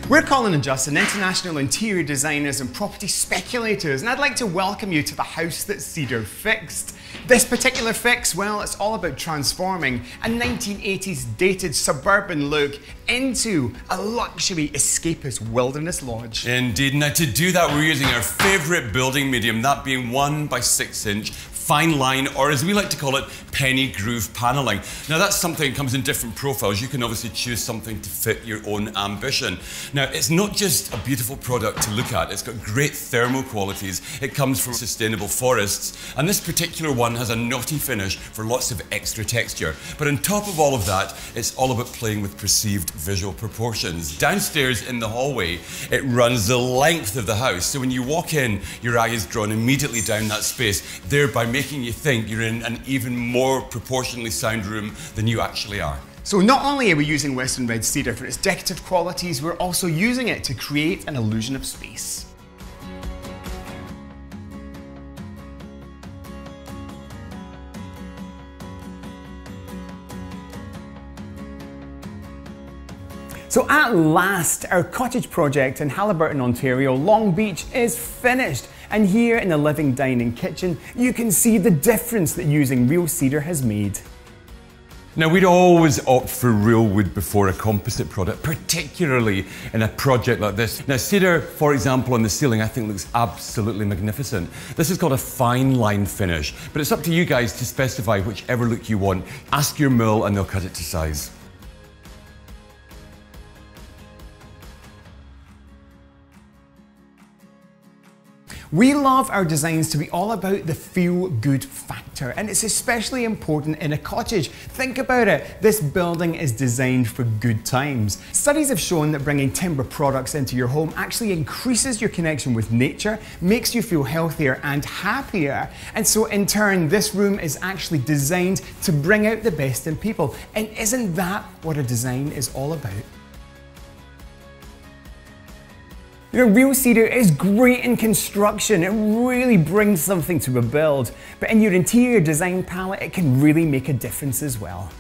We're Colin and Justin, international interior designers and property speculators, and I'd like to welcome you to the house that Cedar fixed. This particular fix, well, it's all about transforming a 1980s dated suburban look into a luxury escapist wilderness lodge. Indeed. Now to do that, we're using our favourite building medium, that being 1 by 6 inch fine line, or as we like to call it, penny groove panelling. Now that's something that comes in different profiles. You can obviously choose something to fit your own ambition. Now it's not just a beautiful product to look at, it's got great thermal qualities. It comes from sustainable forests, and this particular one has a knotty finish for lots of extra texture. But on top of all of that, it's all about playing with perceived visual proportions. Downstairs in the hallway, it runs the length of the house. So when you walk in, your eye is drawn immediately down that space, thereby making you think you're in an even more proportionally sound room than you actually are. So not only are we using Western Red Cedar for its decorative qualities, we're also using it to create an illusion of space. So at last, our cottage project in Haliburton, Ontario, Long Beach is finished. And here in the living dining kitchen, you can see the difference that using real cedar has made. Now we'd always opt for real wood before a composite product, particularly in a project like this. Now cedar, for example, on the ceiling, I think looks absolutely magnificent. This is called a fine line finish, but it's up to you guys to specify whichever look you want. Ask your mill and they'll cut it to size. We love our designs to be all about the feel-good factor, and it's especially important in a cottage. Think about it, this building is designed for good times. Studies have shown that bringing timber products into your home actually increases your connection with nature, makes you feel healthier and happier, and so in turn this room is actually designed to bring out the best in people. And isn't that what a design is all about? You know, real cedar is great in construction. It really brings something to a build. But in your interior design palette, it can really make a difference as well.